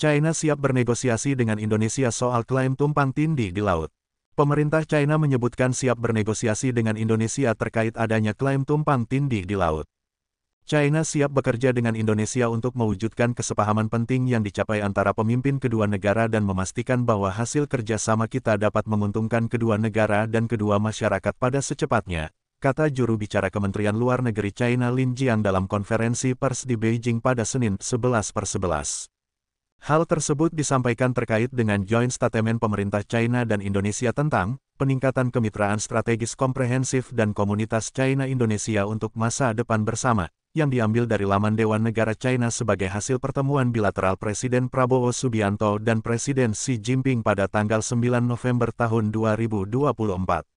China siap bernegosiasi dengan Indonesia soal klaim tumpang tindih di laut. Pemerintah China menyebutkan siap bernegosiasi dengan Indonesia terkait adanya klaim tumpang tindih di laut. China siap bekerja dengan Indonesia untuk mewujudkan kesepahaman penting yang dicapai antara pemimpin kedua negara dan memastikan bahwa hasil kerjasama kita dapat menguntungkan kedua negara dan kedua masyarakat pada secepatnya, kata juru bicara Kementerian Luar Negeri China Lin Jian dalam konferensi pers di Beijing pada Senin 11/11. Hal tersebut disampaikan terkait dengan Joint Statement pemerintah China dan Indonesia tentang peningkatan kemitraan strategis komprehensif dan komunitas China-Indonesia untuk masa depan bersama, yang diambil dari laman Dewan Negara China sebagai hasil pertemuan bilateral Presiden Prabowo Subianto dan Presiden Xi Jinping pada tanggal 9 November tahun 2024.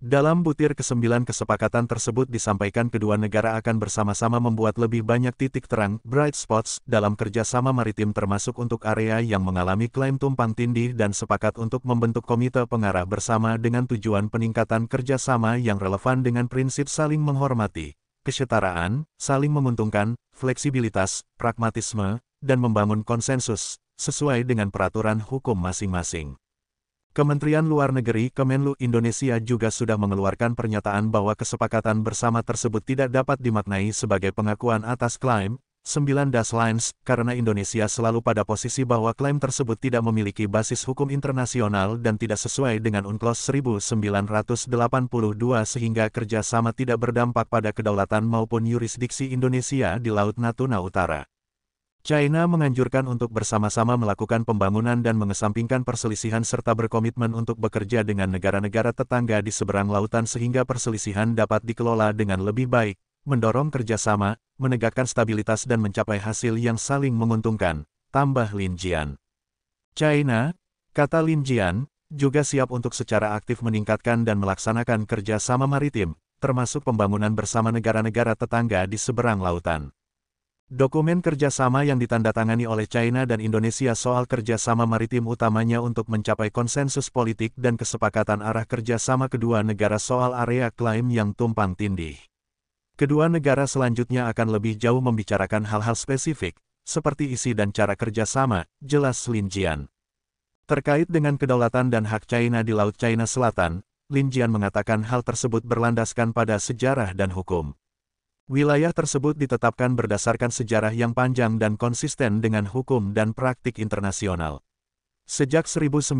Dalam butir ke-9 kesepakatan tersebut disampaikan kedua negara akan bersama-sama membuat lebih banyak titik terang, bright spots, dalam kerjasama maritim termasuk untuk area yang mengalami klaim tumpang tindih dan sepakat untuk membentuk komite pengarah bersama dengan tujuan peningkatan kerjasama yang relevan dengan prinsip saling menghormati, kesetaraan, saling menguntungkan, fleksibilitas, pragmatisme, dan membangun konsensus, sesuai dengan peraturan hukum masing-masing. Kementerian Luar Negeri Kemenlu Indonesia juga sudah mengeluarkan pernyataan bahwa kesepakatan bersama tersebut tidak dapat dimaknai sebagai pengakuan atas klaim 9 Lines, karena Indonesia selalu pada posisi bahwa klaim tersebut tidak memiliki basis hukum internasional dan tidak sesuai dengan UNCLOS 1982 sehingga kerjasama tidak berdampak pada kedaulatan maupun yurisdiksi Indonesia di Laut Natuna Utara. China menganjurkan untuk bersama-sama melakukan pembangunan dan mengesampingkan perselisihan serta berkomitmen untuk bekerja dengan negara-negara tetangga di seberang lautan sehingga perselisihan dapat dikelola dengan lebih baik, mendorong kerjasama, menegakkan stabilitas dan mencapai hasil yang saling menguntungkan, tambah Lin Jian. China, kata Lin Jian, juga siap untuk secara aktif meningkatkan dan melaksanakan kerjasama maritim, termasuk pembangunan bersama negara-negara tetangga di seberang lautan. Dokumen kerjasama yang ditandatangani oleh China dan Indonesia soal kerjasama maritim utamanya untuk mencapai konsensus politik dan kesepakatan arah kerjasama kedua negara soal area klaim yang tumpang tindih. Kedua negara selanjutnya akan lebih jauh membicarakan hal-hal spesifik, seperti isi dan cara kerjasama, jelas Lin Jian. Terkait dengan kedaulatan dan hak China di Laut China Selatan, Lin Jian mengatakan hal tersebut berlandaskan pada sejarah dan hukum. Wilayah tersebut ditetapkan berdasarkan sejarah yang panjang dan konsisten dengan hukum dan praktik internasional. Sejak 1948,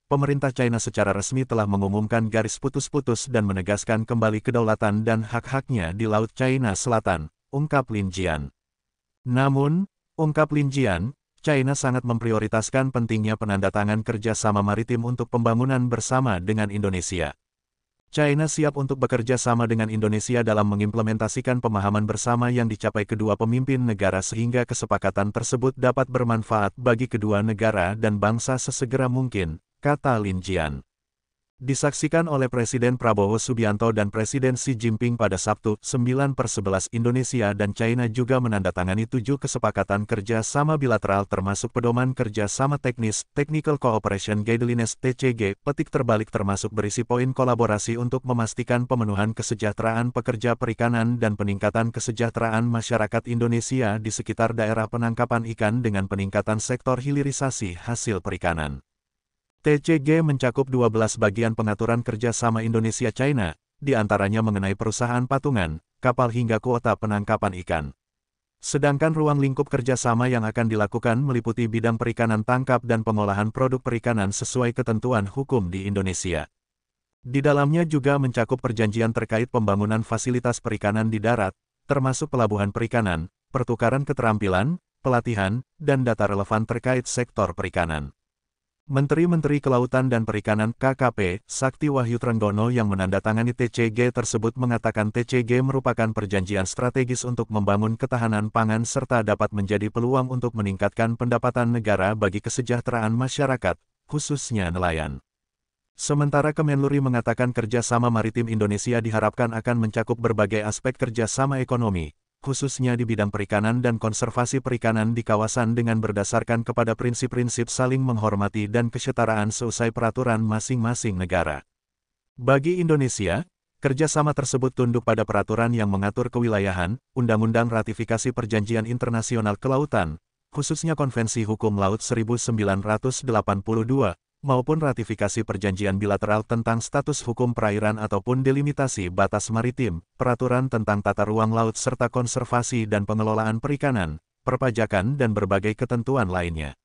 pemerintah China secara resmi telah mengumumkan garis putus-putus dan menegaskan kembali kedaulatan dan hak-haknya di Laut China Selatan, ungkap Lin Jian. Namun, ungkap Lin Jian, China sangat memprioritaskan pentingnya penandatangan kerjasama maritim untuk pembangunan bersama dengan Indonesia. China siap untuk bekerja sama dengan Indonesia dalam mengimplementasikan pemahaman bersama yang dicapai kedua pemimpin negara sehingga kesepakatan tersebut dapat bermanfaat bagi kedua negara dan bangsa sesegera mungkin, kata Lin Jian. Disaksikan oleh Presiden Prabowo Subianto dan Presiden Xi Jinping pada Sabtu, 9/11 Indonesia dan China juga menandatangani 7 kesepakatan kerja sama bilateral termasuk pedoman kerja sama teknis, Technical Cooperation Guidelines (TCG), petik terbalik termasuk berisi poin kolaborasi untuk memastikan pemenuhan kesejahteraan pekerja perikanan dan peningkatan kesejahteraan masyarakat Indonesia di sekitar daerah penangkapan ikan dengan peningkatan sektor hilirisasi hasil perikanan. TCG mencakup 12 bagian pengaturan kerjasama Indonesia-China, di antaranya mengenai perusahaan patungan, kapal hingga kuota penangkapan ikan. Sedangkan ruang lingkup kerjasama yang akan dilakukan meliputi bidang perikanan tangkap dan pengolahan produk perikanan sesuai ketentuan hukum di Indonesia. Di dalamnya juga mencakup perjanjian terkait pembangunan fasilitas perikanan di darat, termasuk pelabuhan perikanan, pertukaran keterampilan, pelatihan, dan data relevan terkait sektor perikanan. Menteri-Menteri Kelautan dan Perikanan (KKP) Sakti Wahyu Trenggono yang menandatangani TCG tersebut mengatakan TCG merupakan perjanjian strategis untuk membangun ketahanan pangan serta dapat menjadi peluang untuk meningkatkan pendapatan negara bagi kesejahteraan masyarakat, khususnya nelayan. Sementara Kemenluri mengatakan kerjasama maritim Indonesia diharapkan akan mencakup berbagai aspek kerjasama ekonomi, khususnya di bidang perikanan dan konservasi perikanan di kawasan dengan berdasarkan kepada prinsip-prinsip saling menghormati dan kesetaraan seusai peraturan masing-masing negara. Bagi Indonesia, kerjasama tersebut tunduk pada peraturan yang mengatur kewilayahan, Undang-Undang Ratifikasi Perjanjian Internasional Kelautan, khususnya Konvensi Hukum Laut 1982, maupun ratifikasi perjanjian bilateral tentang status hukum perairan ataupun delimitasi batas maritim, peraturan tentang tata ruang laut serta konservasi dan pengelolaan perikanan, perpajakan dan berbagai ketentuan lainnya.